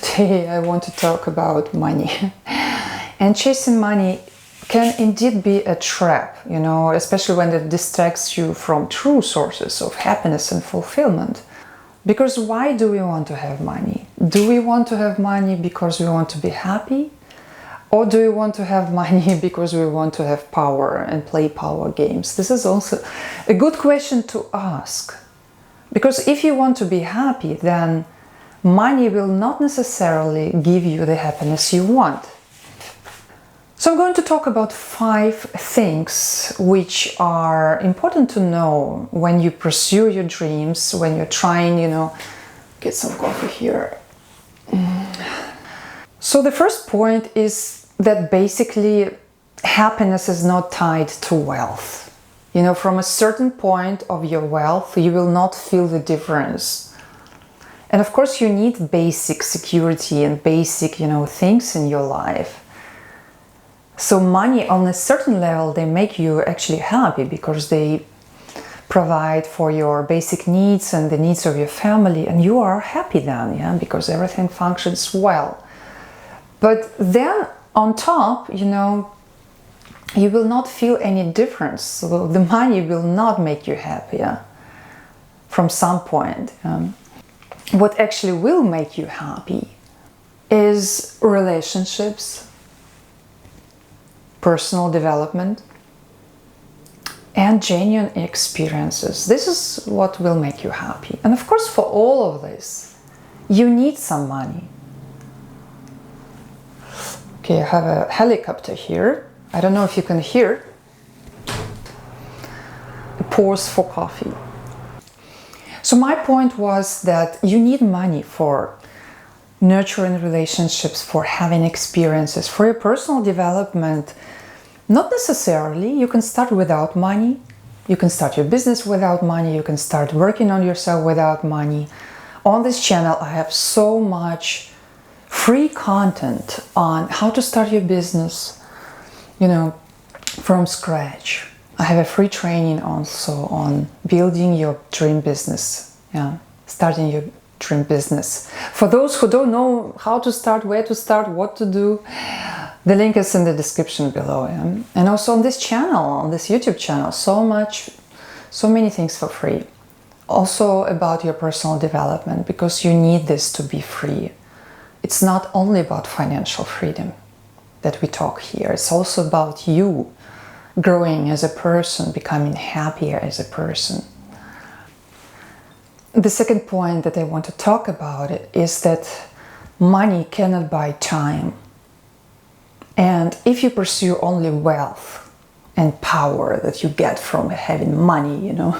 today I want to talk about money. And chasing money can indeed be a trap, you know, especially when it distracts you from true sources of happiness and fulfillment. Because why do we want to have money? Do we want to have money because we want to be happy? Or do we want to have money because we want to have power and play power games? This is also a good question to ask. Because if you want to be happy, then money will not necessarily give you the happiness you want. So I'm going to talk about 5 things which are important to know when you pursue your dreams, when you're trying, you know, get some coffee here. So the first point is that basically happiness is not tied to wealth. You know, from a certain point of your wealth, you will not feel the difference. And of course you need basic security and basic, you know, things in your life. So money on a certain level, they make you actually happy because they provide for your basic needs and the needs of your family, and you are happy then, yeah, because everything functions well. But then on top, you know, you will not feel any difference. So the money will not make you happier from some point. What actually will make you happy is relationships, personal development, and genuine experiences. This is what will make you happy. And of course, for all of this, you need some money. Okay, I have a helicopter here. I don't know if you can hear. It pours for coffee. So my point was that you need money for nurturing relationships, for having experiences, for your personal development. Not necessarily. You can start without money. You can start your business without money. You can start working on yourself without money. On this channel, I have so much free content on how to start your business, you know, from scratch. I have a free training also on building your dream business, yeah, starting your dream business. For those who don't know how to start, where to start, what to do, the link is in the description below. Yeah? And also on this channel, on this YouTube channel, so many things for free. Also about your personal development, because you need this to be free. It's not only about financial freedom that we talk here. It's also about you growing as a person, becoming happier as a person. The second point that I want to talk about is that money cannot buy time. And if you pursue only wealth and power that you get from having money, you know,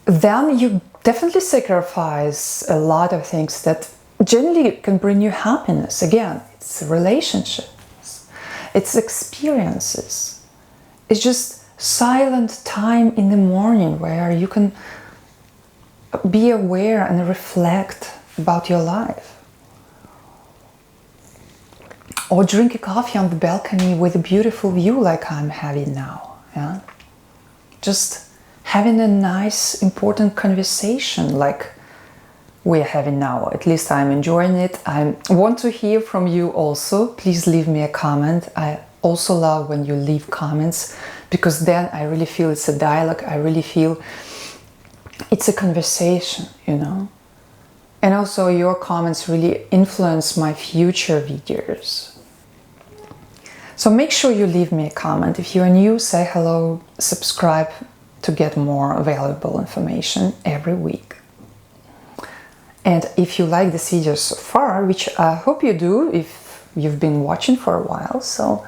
then you definitely sacrifice a lot of things that generally can bring you happiness. Again, it's relationships, it's experiences, it's just silent time in the morning where you can be aware and reflect about your life. Or drink a coffee on the balcony with a beautiful view like I'm having now. Yeah? Just having a nice, important conversation like we're having now. At least I'm enjoying it. I want to hear from you also. Please leave me a comment. I also love when you leave comments, because then I really feel it's a dialogue. I really feel it's a conversation, you know. And also your comments really influence my future videos. So make sure you leave me a comment. If you're new, say hello, subscribe to get more valuable information every week. And if you like this video so far, which I hope you do if you've been watching for a while, so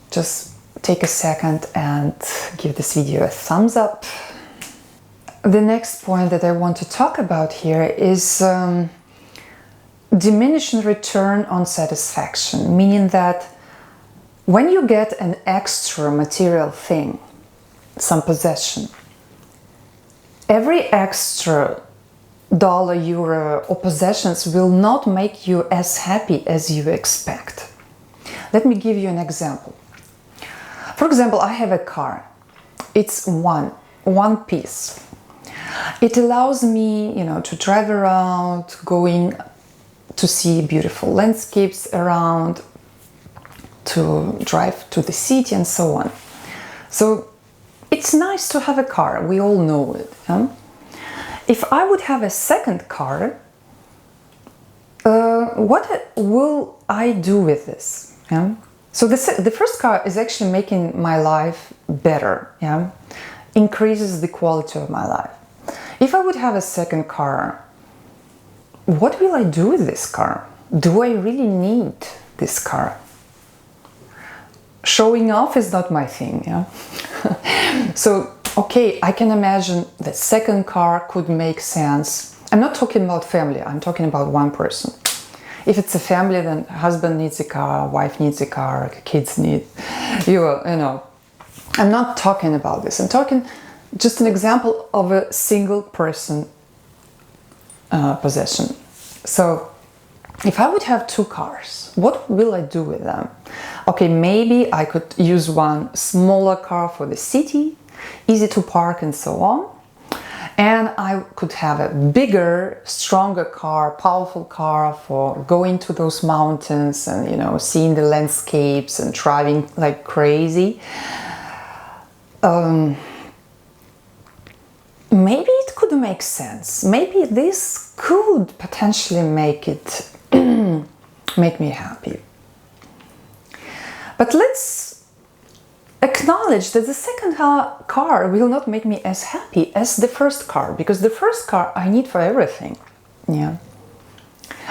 just take a second and give this video a thumbs up. The next point that I want to talk about here is diminishing return on satisfaction, meaning that when you get an extra material thing, some possession, every extra dollar, euro, or possessions will not make you as happy as you expect. Let me give you an example. For example, I have a car. It's one piece. It allows me, you know, to drive around, going to see beautiful landscapes around, to drive to the city and so on. So it's nice to have a car, we all know it. Yeah? If I would have a second car, what will I do with this? Yeah? So the first car is actually making my life better, yeah? Increases the quality of my life. If I would have a second car, what will I do with this car? Do I really need this car? Showing off is not my thing, yeah? So, okay, I can imagine the second car could make sense. I'm not talking about family, I'm talking about one person. If it's a family, then husband needs a car, wife needs a car, kids need, you know. I'm not talking about this. I'm talking just an example of a single person possession. So if I would have two cars, what will I do with them? Okay, maybe I could use one smaller car for the city, easy to park and so on. And I could have a bigger, stronger car, powerful car for going to those mountains and, you know, seeing the landscapes and driving like crazy. Maybe it could make sense. Maybe this could potentially make it make me happy. But let's acknowledge that the second car will not make me as happy as the first car, because the first car I need for everything. Yeah.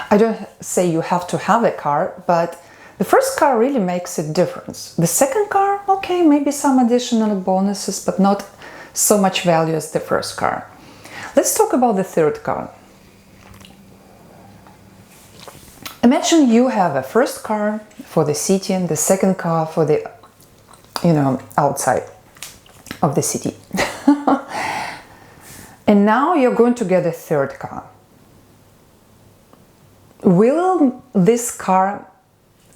I don't say you have to have a car, but the first car really makes a difference. The second car, okay, maybe some additional bonuses, but not so much value as the first car. Let's talk about the third car. Imagine you have a first car for the city and the second car for the, you know, outside of the city. And now you're going to get a third car. Will this car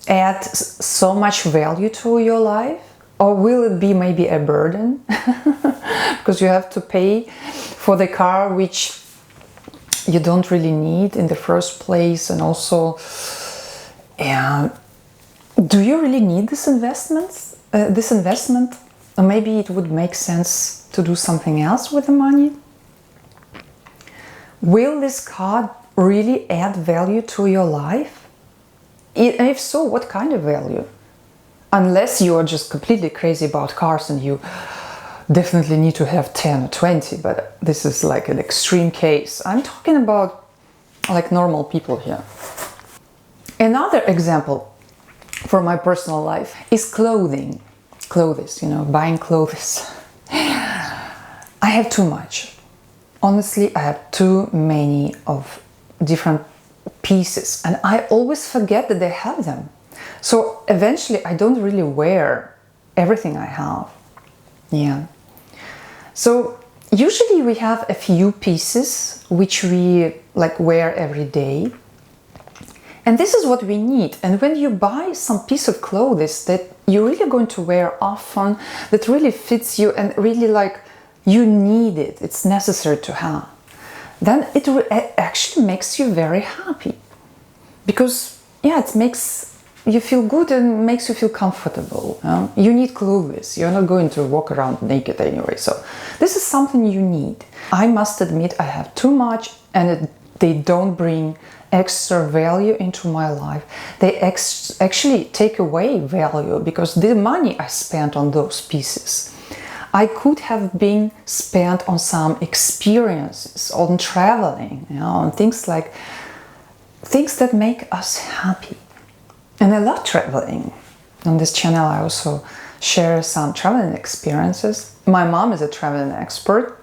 add so much value to your life? Or will it be maybe a burden? Because you have to pay for the car which you don't really need in the first place. And also, do you really need this investment? Or maybe it would make sense to do something else with the money? Will this car really add value to your life? And if so, what kind of value? Unless you are just completely crazy about cars and you definitely need to have 10 or 20, but this is like an extreme case. I'm talking about like normal people here. Another example for my personal life is clothing. Clothes, you know, buying clothes. I have too much. Honestly, I have too many of different pieces and I always forget that I have them. So eventually I don't really wear everything I have. Yeah. So usually we have a few pieces which we like wear every day. And this is what we need. And when you buy some piece of clothes that you're really going to wear often, that really fits you and really like you need it, it's necessary to have, then it actually makes you very happy. Because yeah, it makes you feel good and makes you feel comfortable. You need clothes. You're not going to walk around naked anyway. So this is something you need. I must admit I have too much and they don't bring extra value into my life. They actually take away value because the money I spent on those pieces, I could have been spent on some experiences, on traveling, you know, on things that make us happy. And I love traveling. On this channel I also share some traveling experiences. My mom is a traveling expert.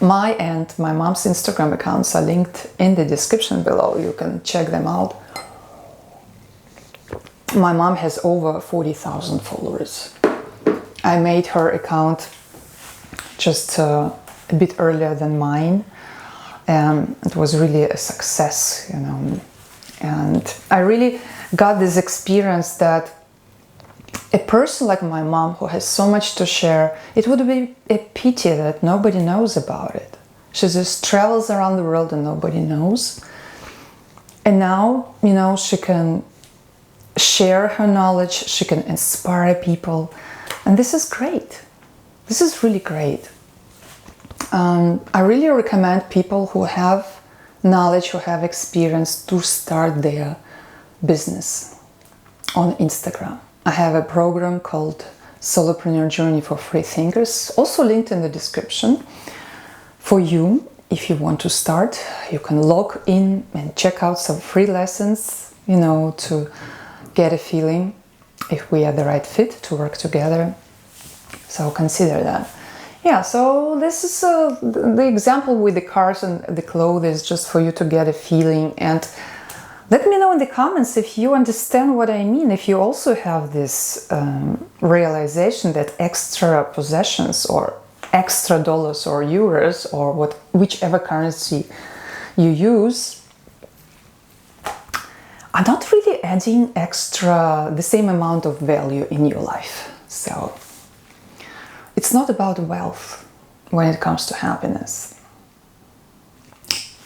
My and my mom's Instagram accounts are linked in the description below. You can check them out. My mom has over 40,000 followers. I made her account just a bit earlier than mine. It was really a success, you know. And I really got this experience that a person like my mom who has so much to share, it would be a pity that nobody knows about it. She just travels around the world and nobody knows. And now, she can share her knowledge, she can inspire people. And this is great. This is really great. I really recommend people who have knowledge, who have experience, to start their business on Instagram. I have a program called Solopreneur Journey for Free Thinkers, also linked in the description. For you, if you want to start, you can log in and check out some free lessons, to get a feeling if we are the right fit to work together. So consider that. Yeah, so this is the example with the cars and the clothes, just for you to get a feeling. And let me know in the comments if you understand what I mean, if you also have this realization that extra possessions or extra dollars or euros or whichever currency you use are not really adding the same amount of value in your life. So it's not about wealth when it comes to happiness.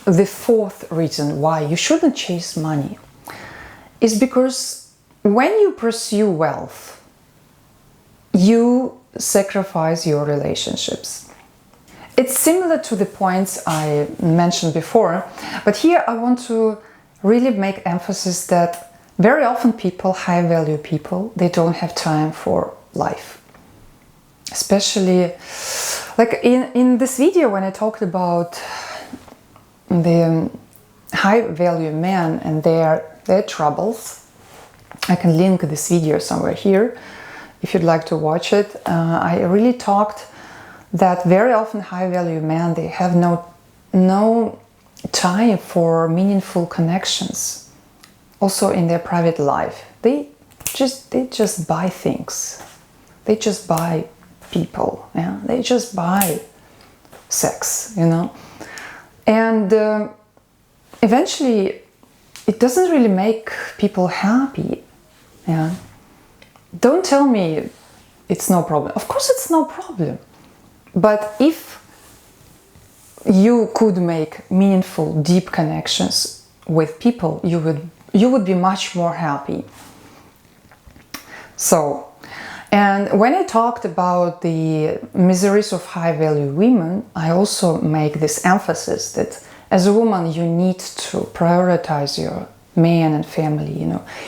The fourth reason why you shouldn't chase money is because when you pursue wealth, you sacrifice your relationships. It's similar to the points I mentioned before, but here I want to really make emphasis that very often people, high value people, they don't have time for life. Especially like in this video when I talked about the high value men and their troubles. I can link this video somewhere here if you'd like to watch it. I really talked that very often high value men, they have no time for meaningful connections. Also in their private life, they just buy things. They just buy people, yeah, they just buy sex, and eventually it doesn't really make people happy. Yeah, don't tell me it's no problem. Of course it's no problem, but if you could make meaningful, deep connections with people, you would be much more happy. So, and when I talked about the miseries of high-value women, I also make this emphasis that as a woman, you need to prioritize your man and family,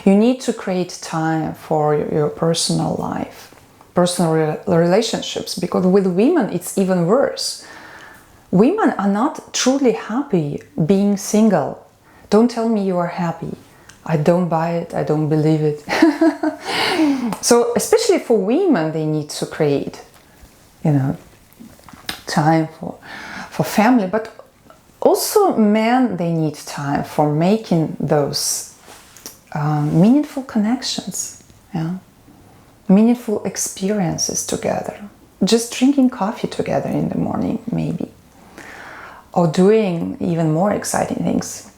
You need to create time for your personal life, personal relationships, because with women, it's even worse. Women are not truly happy being single. Don't tell me you are happy. I don't buy it, I don't believe it. So especially for women, they need to create, time for family, but also men, they need time for making those meaningful connections, meaningful experiences together. Just drinking coffee together in the morning, maybe, or doing even more exciting things.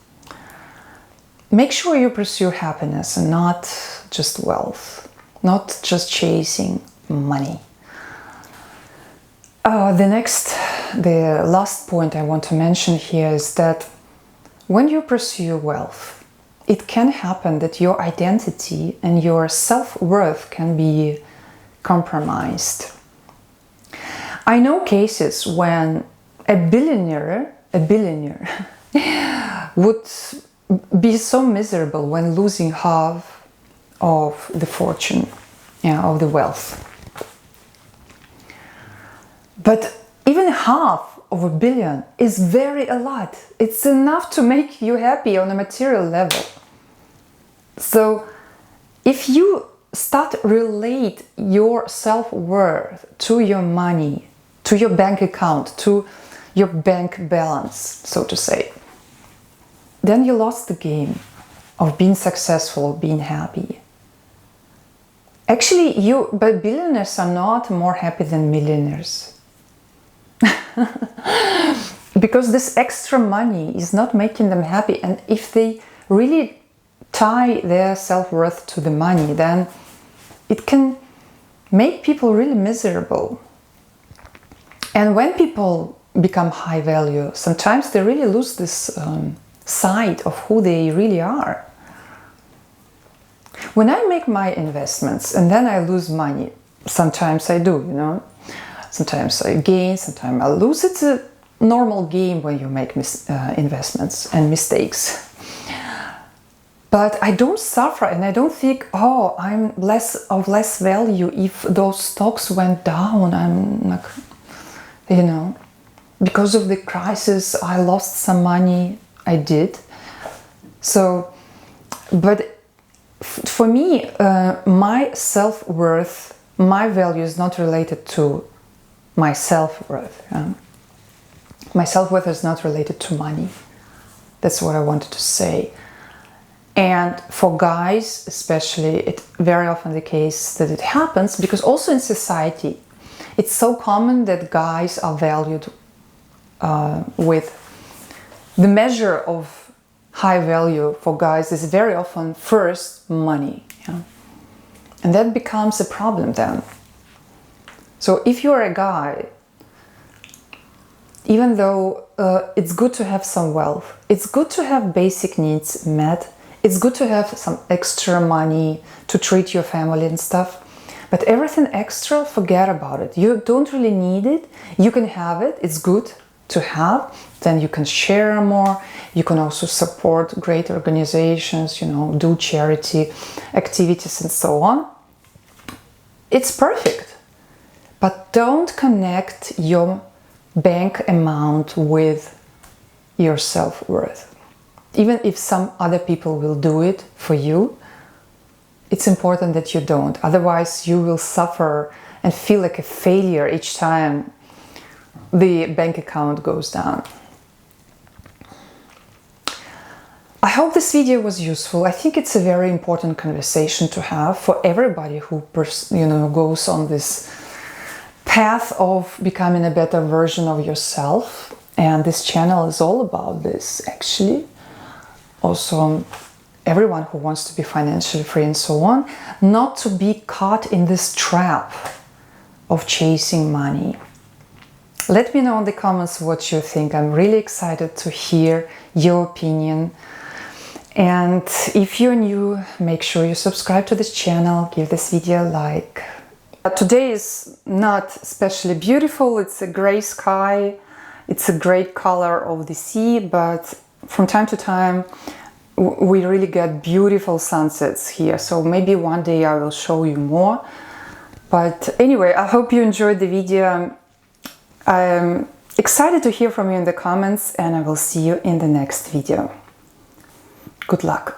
Make sure you pursue happiness and not just wealth, not just chasing money. The last point I want to mention here is that when you pursue wealth, it can happen that your identity and your self-worth can be compromised. I know cases when a billionaire would be so miserable when losing half of the fortune, of the wealth. But even half of $1 billion is a lot. It's enough to make you happy on a material level. So if you start relate your self-worth to your money, to your bank account, to your bank balance, so to say, then you lost the game of being successful, being happy. Actually, but billionaires are not more happy than millionaires. Because this extra money is not making them happy, and if they really tie their self-worth to the money, then it can make people really miserable. And when people become high value, sometimes they really lose this side of who they really are. When I make my investments and then I lose money, sometimes I do, you know, sometimes I gain, sometimes I lose. It's a normal game when you make investments and mistakes. But I don't suffer and I don't think, oh, I'm less value if those stocks went down. I'm like, you know, because of the crisis, I lost some money. I did. So, but for me, my self-worth, my value is not related to my self-worth. My self-worth is not related to money. That's what I wanted to say. And for guys, especially, it's very often the case that it happens because also in society, it's so common that guys are valued with the measure of high value for guys is very often first money. Yeah? And that becomes a problem then. So if you're a guy, even though it's good to have some wealth, it's good to have basic needs met, it's good to have some extra money to treat your family and stuff, but everything extra, forget about it. You don't really need it. You can have it. It's good to have. Then you can share more. You can also support great organizations, you know, do charity activities and so on. It's perfect. But don't connect your bank amount with your self-worth. Even if some other people will do it for you, it's important that you don't. Otherwise, you will suffer and feel like a failure each time the bank account goes down. I hope this video was useful. I think it's a very important conversation to have for everybody who goes on this path of becoming a better version of yourself. And this channel is all about this, actually. Also, everyone who wants to be financially free and so on, not to be caught in this trap of chasing money. Let me know in the comments what you think. I'm really excited to hear your opinion. And if you're new, make sure you subscribe to this channel, give this video a like. Today is not especially beautiful. It's a gray sky. It's a great color of the sea, but from time to time we really get beautiful sunsets here. So maybe one day I will show you more. But anyway, I hope you enjoyed the video. I'm excited to hear from you in the comments, and I will see you in the next video. Good luck.